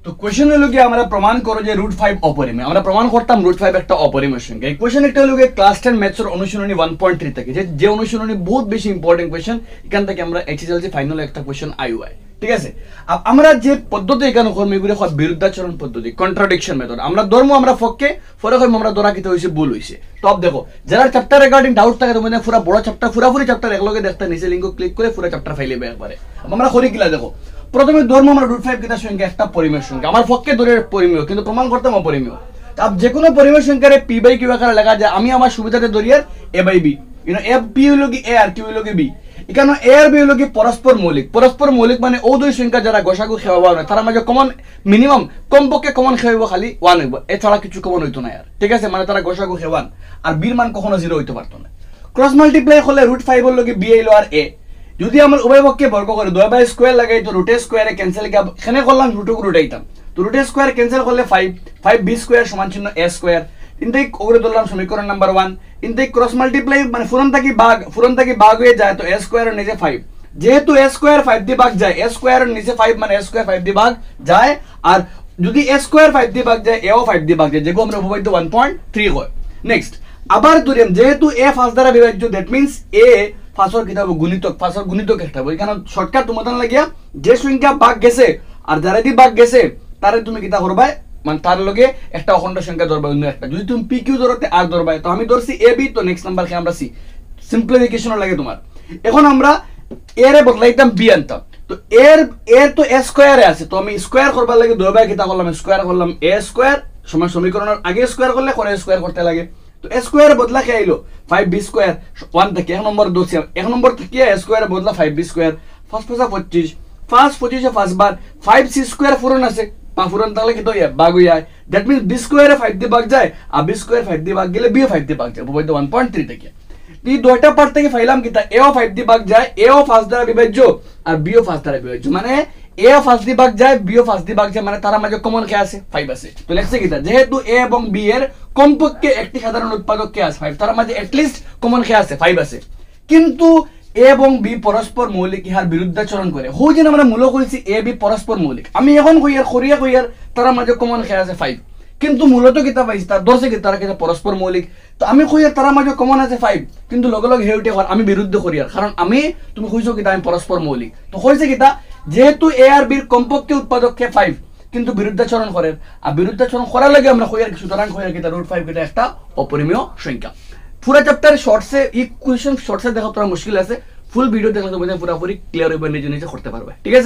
তো কোশ্চেন হলো কি আমরা প্রমাণ করো যে √5 অপরিমেয়। আমরা প্রমাণ করতাম √5 একটা অপরিমেয় সংখ্যা। এই কোশ্চেন একটা হলো ক্লাস 10 ম্যাথসের অনুশীলনী 1.3 থেকে, যে অনুশীলনী বহুত বেশি ইম্পর্টেন্ট কোশ্চেন। এখান থেকে আমরা এইচএসএলসি ফাইনাল একটা কোশ্চেন আইওআই, ঠিক আছে। আমরা যে পদ্ধতি এখানে করব এগুলো হয় বিরুদ্ধাচরণ পদ্ধতি, কন্ট্রাডিকশন মেথড। আমরা ধর্ম আমরা পক্ষে পরে কইম আমরা ধরা কিতে হইছে ভুল হইছে। তো আপ দেখো যারা চ্যাপ্টার রিগার্ডিং ডাউট থাকে তোমাদের পুরো বড় চ্যাপ্টার পুরাপুরি চ্যাপ্টার একলগে দেখতে নিচে লিংক ক্লিক করে পুরো চ্যাপ্টার ফাইলে একবারে আমরা করি কিলা দেখো। প্রথমে ধর্ম আমরা √5 কিতা সংখ্যা একটা পরিমেয় সংখ্যা, আমার পক্ষে ধরে পরিমেয় কিন্তু প্রমাণ করতাম অপরিমেয়। আপ যে কোনো পরিমেয় সংখ্যারে p/q আকারে লেখা যায়। আমি আমার সুবিধাতে ধরিয়ার a/b, p হলো কি a আর q হলো কি b। এখানে a আর b হলো কি পরস্পর মৌলিক। পরস্পর মৌলিক মানে ও দুই সংখ্যা যারা গসাগু খেওয়াবা না তার মাঝে কমন মিনিমাম কমপক্ষে কমন খেওয়াইব খালি 1 হইব, এছাড়া কিছু কমন হইতো না আর, ঠিক আছে। মানে তারা গসাগু খেওয়ান আর b এর মান কখনো 0 হইতে পারতো না। ক্রস মাল্টিপ্লাই হলে √5 হলো কি b হইলো আর a। যদি আমরা উভয় পক্ষে বর্গ করে 2 স্কয়ার লাগাই তো √a স্কয়ারে ক্যান্সেল কি এখানে করলাম √√আইতাম। তো √a স্কয়ার ক্যান্সেল করলে 5b স্কয়ার সমান চিহ্ন a স্কয়ার। ইনতেই ওরে ধরলাম সমীকরণ নাম্বার 1। ইনতেই ক্রস মাল্টিপ্লাই মানে ফুরন থাকি ভাগ হয়ে যায় তো a স্কয়ারের নিচে 5। যেহেতু a স্কয়ার 5 দিয়ে ভাগ যায়, a স্কয়ারের নিচে 5 মানে a স্কয়ার 5 দিয়ে ভাগ যায়। আর যদি a স্কয়ার 5 দিয়ে ভাগ যায় a ও 5 দিয়ে ভাগ যায়, যেগুলো আমরা উপপাদ্য 1.3 হয়। নেক্সট আবার ধরিম যেহেতু a ফার্স্ট দ্বারা বিভাজ্য, দ্যাট মিন্স a ফাঁসর কিতাব গুণিতক, ফাঁসর গুণিতক একটা বই। কারণ শর্টকাট তোমাদের লাগিয়া যে সংখ্যা ভাগ গেছে আর যারা দি ভাগ গেছে তারে তুমি কিতা করবা মানে তার লগে একটা অখণ্ড সংখ্যা ধরবা অন্য একটা। যদি তুমি pq ধরতে আর ধরবা, তো আমি ধরছি ab, তো নেক্সট নাম্বার কে আমরা c। সিম্পলিফিকেশন লাগে তোমার। এখন আমরা a রে বদলাইতাম b আনতাম। তো এর তো a স্কয়ারে আছে, তো আমি স্কয়ার করবার লাগে 2 কিতা করলাম স্কয়ার করলাম a স্কয়ার সমান সমীকরণের আগে স্কয়ার করলে করে স্কয়ার করতে লাগে। তো a স্কয়ার বদলা কে আইলো 5b স্কয়ার 1 থেকে 1 নম্বর দোছি 1 নম্বর থেকে a স্কয়ার বদলা 5b স্কয়ার 5 5 25 5 25 5 বার 5c স্কয়ার ফুরন আছে পা ফুরন তাহলে কি তো ভাগ হই যায়। দ্যাট মিন্স b স্কয়ারে 5 দিয়ে ভাগ যায় আর b স্কয়ার 5 দিয়ে ভাগ গেলে b ও 5 দিয়ে ভাগ যায়। উপপাদ্য 1.3 থেকে এই দুইটা পার্ট থেকে পাইলাম কিতা a ও 5 দিয়ে ভাগ যায়, a ও 5 দ্বারা বিভাজ্য আর b ও 5 দ্বারা বিভাজ্য। মানে a ও 5 দিয়ে ভাগ যায় b ও 5 দিয়ে ভাগ যায়, মানে তার মাঝে কমন কে আছে 5 আছে। তো লেখছে কিতা যেহেতু a এবং b এর কমপক্ষে একটি সাধারণ উৎপাদক কে আছে 5, তার মাঝে এট লিস্ট কমন কে আছে 5 আছে। কিন্তু a এবং b পরস্পর মৌলিক ইহার বিরুদ্ধাচরণ করে। হই যেন আমরা মূল কইছি a b পরস্পর মৌলিক, আমি এখন কইয়ার কইয়ার তার মাঝে কমন কে আছে 5, কিন্তু মূলত কিতা পাইছি তার দর্শে কি তারা কিতা পরস্পর মৌলিক। তো আমি কইয়ার তার মাঝে কমন আছে 5, কিন্তু লগে লগে হেউটে আমি বিরুদ্ধে করিয়ার, কারণ আমি তুমি কইছো কিতা আমি পরস্পর মৌলিক। তো কইছে কিতা যেহেতু a আর b এর কমপক্ষে উৎপাদক কে 5 কিন্তু বিরুদ্ধাচরণ করে, আর বিরুদ্ধাচরণ করার লাগে আমরা কইয়ার সুতরাং কইয়ার কিতা √5 কিতা একটা অপরিমেয় সংখ্যা। পুরো চ্যাপ্টার শর্টসে এই কোশ্চেন শর্টসে দেখা তোরা মুশকিল আছে, ফুল ভিডিও দেখলে তুমি পুরোপুরি ক্লিয়ার হইবে, নিজে নিজে করতে পারবে, ঠিক আছে।